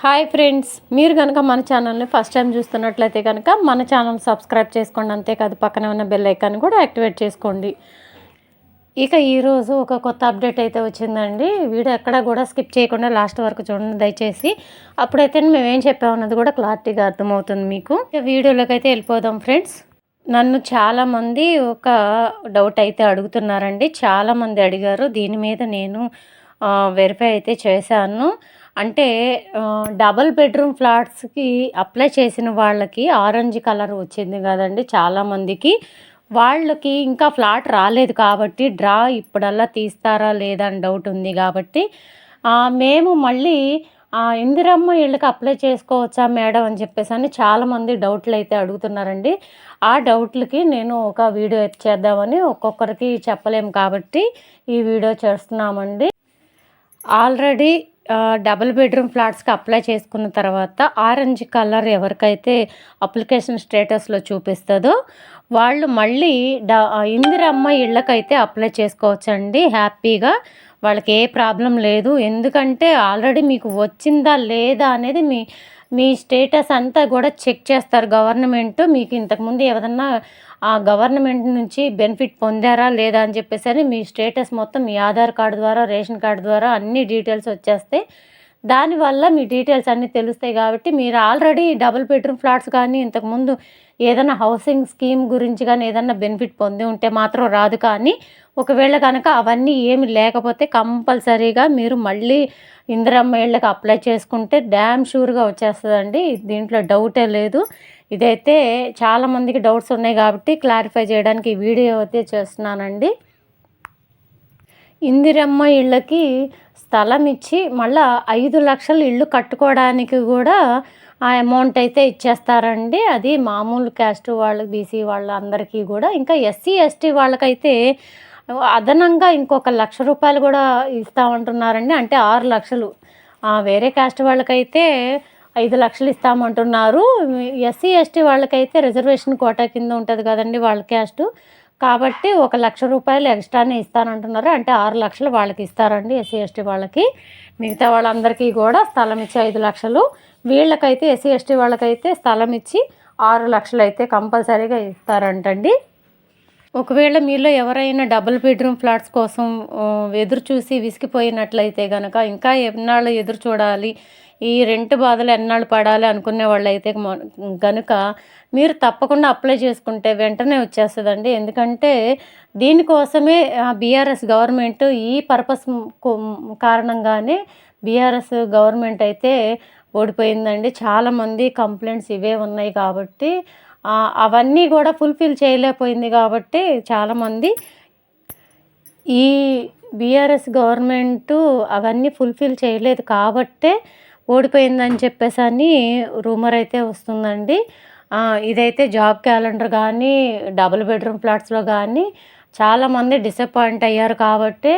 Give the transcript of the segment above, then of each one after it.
Hi friends, మీరు కనుక మన ఛానల్ని ఫస్ట్ టైం చూస్తున్నట్లయితే కనుక మన ఛానల్ సబ్స్క్రైబ్ చేసుకోండి. అంతేకాదు పక్కనే ఉన్న బెల్ ఐకాన్ కూడా యాక్టివేట్ చేసుకోండి. ఇక ఈరోజు ఒక కొత్త అప్డేట్ అయితే వచ్చిందండి. వీడియో ఎక్కడ కూడా స్కిప్ చేయకుండా లాస్ట్ వరకు చూడండి దయచేసి. అప్పుడైతే మేమేం చెప్పామన్నది కూడా క్లారిటీగా అర్థమవుతుంది మీకు. ఇక వీడియోలోకి అయితే వెళ్ళిపోదాం ఫ్రెండ్స్. నన్ను చాలామంది ఒక డౌట్ అయితే అడుగుతున్నారండి. చాలామంది అడిగారు. దీని మీద నేను వెరిఫై అయితే చేశాను. అంటే డబల్ బెడ్రూమ్ ఫ్లాట్స్కి అప్లై చేసిన వాళ్ళకి ఆరెంజ్ కలర్ వచ్చింది కదండి చాలామందికి. వాళ్ళకి ఇంకా ఫ్లాట్ రాలేదు కాబట్టి డ్రా ఇప్పుడల్లా తీస్తారా లేదా అని డౌట్ ఉంది కాబట్టి మేము మళ్ళీ ఇందిరమ్మ ఇళ్ళకి అప్లై చేసుకోవచ్చా మేడం అని చెప్పేసి అని చాలామంది డౌట్లు అయితే అడుగుతున్నారండి. ఆ డౌట్లకి నేను ఒక వీడియో చేద్దామని, ఒక్కొక్కరికి చెప్పలేము కాబట్టి ఈ వీడియో చేస్తున్నామండి. ఆల్రెడీ డబుల్ బెడ్రూమ్ ఫ్లాట్స్కి అప్లై చేసుకున్న తర్వాత ఆరెంజ్ కలర్ ఎవరికైతే అప్లికేషన్ స్టేటస్లో చూపిస్తుందో వాళ్ళు మళ్ళీ ఇందిరమ్మ ఇళ్ళకైతే అప్లై చేసుకోవచ్చండి హ్యాపీగా. వాళ్ళకి ఏ ప్రాబ్లం లేదు. ఎందుకంటే ఆల్రెడీ మీకు వచ్చిందా లేదా అనేది మీ స్టేటస్ అంతా కూడా చెక్ చేస్తారు గవర్నమెంట్. మీకు ఇంతకుముందు ఏదన్నా గవర్నమెంట్ నుంచి బెనిఫిట్ పొందారా లేదా అని చెప్పేసి అని మీ స్టేటస్ మొత్తం మీ ఆధార్ కార్డు ద్వారా, రేషన్ కార్డు ద్వారా అన్ని డీటెయిల్స్ వచ్చేస్తాయి. దానివల్ల మీ డీటెయిల్స్ అన్నీ తెలుస్తాయి కాబట్టి మీరు ఆల్రెడీ డబుల్ బెడ్రూమ్ ఫ్లాట్స్ కానీ ఇంతకుముందు ఏదైనా హౌసింగ్ స్కీమ్ గురించి కానీ ఏదన్నా బెనిఫిట్ పొంది ఉంటే మాత్రం రాదు. కానీ ఒకవేళ కనుక అవన్నీ ఏమి లేకపోతే కంపల్సరీగా మీరు మళ్ళీ ఇందిరమ్మ ఇళ్ళకి అప్లై చేసుకుంటే డ్యామ్ షూర్గా వచ్చేస్తుందండి. దీంట్లో డౌటే లేదు. ఇదైతే చాలామందికి డౌట్స్ ఉన్నాయి కాబట్టి క్లారిఫై చేయడానికి ఈ వీడియో అయితే చేస్తున్నానండి. ఇందిరమ్మ ఇళ్ళకి స్థలం ఇచ్చి మళ్ళీ 5 లక్షలు ఇల్లు కట్టుకోవడానికి కూడా ఆ అమౌంట్ అయితే ఇచ్చేస్తారండి. అది మామూలు క్యాస్ట్ వాళ్ళకి, బీసీ వాళ్ళందరికీ కూడా. ఇంకా ఎస్సీ ఎస్టీ వాళ్ళకైతే అదనంగా ఇంకొక 1 లక్ష రూపాయలు కూడా ఇస్తామంటున్నారండి. అంటే 6 లక్షలు. వేరే క్యాస్ట్ వాళ్ళకైతే 5 లక్షలు ఇస్తామంటున్నారు. ఎస్సీ ఎస్టీ వాళ్ళకైతే రిజర్వేషన్ కోటా కింద ఉంటుంది కదండి వాళ్ళ క్యాస్టు. కాబట్టి 1 లక్ష రూపాయలు ఎక్స్ట్రానే ఇస్తానంటున్నారు. అంటే 6 లక్షలు వాళ్ళకి ఇస్తారండి ఎస్సీ ఎస్టీ వాళ్ళకి. మిగతా వాళ్ళందరికీ కూడా స్థలం ఇచ్చి 5 లక్షలు, వీళ్ళకైతే ఎస్సీ ఎస్టీ వాళ్ళకైతే స్థలం ఇచ్చి 6 లక్షలు అయితే కంపల్సరీగా ఇస్తారంటండి. ఒకవేళ మీలో ఎవరైనా డబుల్ బెడ్రూమ్ ఫ్లాట్స్ కోసం ఎదురు చూసి విసిగిపోయినట్లయితే కనుక, ఇంకా ఎన్నాళ్ళు ఎదురు చూడాలి, ఈ రెంట్ బాధలు ఎన్నాళ్ళు పడాలి అనుకునే వాళ్ళు అయితే కనుక మీరు తప్పకుండా అప్లై చేసుకుంటే వెంటనే వచ్చేస్తుందండి. ఎందుకంటే దీనికోసమే బీఆర్ఎస్ గవర్నమెంట్ ఈ పర్పస్ కారణంగానే బీఆర్ఎస్ గవర్నమెంట్ అయితే ఓడిపోయిందండి. చాలామంది కంప్లైంట్స్ ఇవే ఉన్నాయి కాబట్టి అవన్నీ కూడా ఫుల్ఫిల్ చేయలేకపోయింది కాబట్టి చాలామంది ఈ బీఆర్ఎస్ గవర్నమెంటు అవన్నీ ఫుల్ఫిల్ చేయలేదు కాబట్టే ఓడిపోయిందని చెప్పేసి అని రూమర్ అయితే వస్తుందండి. ఇదైతే జాబ్ క్యాలెండర్ కానీ డబుల్ బెడ్రూమ్ ఫ్లాట్స్లో కానీ చాలామంది డిసప్పాయింట్ అయ్యారు కాబట్టి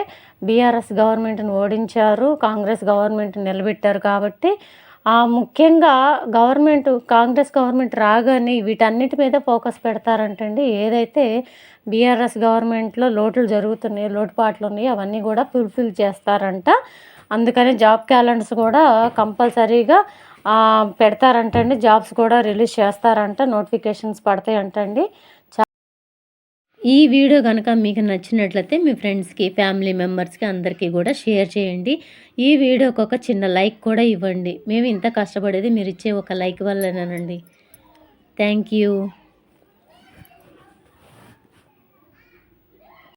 బీఆర్ఎస్ గవర్నమెంట్ని ఓడించారు, కాంగ్రెస్ గవర్నమెంట్ నిలబెట్టారు. కాబట్టి ముఖ్యంగా కాంగ్రెస్ గవర్నమెంట్ రాగానే వీటన్నిటి మీద ఫోకస్ పెడతారంటండి. ఏదైతే బీఆర్ఎస్ గవర్నమెంట్లో లోటులు జరుగుతున్నాయి, లోటుపాట్లు ఉన్నాయి, అవన్నీ కూడా ఫుల్ఫిల్ చేస్తారంట. అందుకని జాబ్ క్యాలెండర్స్ కూడా కంపల్సరీగా పెడతారంటండి. జాబ్స్ కూడా రిలీజ్ చేస్తారంట, నోటిఫికేషన్స్ పడతాయి అంటండి. ఈ వీడియో కనుక మీకు నచ్చినట్లయితే మీ ఫ్రెండ్స్కి, ఫ్యామిలీ మెంబర్స్కి అందరికీ కూడా షేర్ చేయండి. ఈ వీడియోకి ఒక చిన్న లైక్ కూడా ఇవ్వండి. మేము ఇంత కష్టపడేది మీరు ఇచ్చే ఒక లైక్ వల్లనేనండి. Thank you.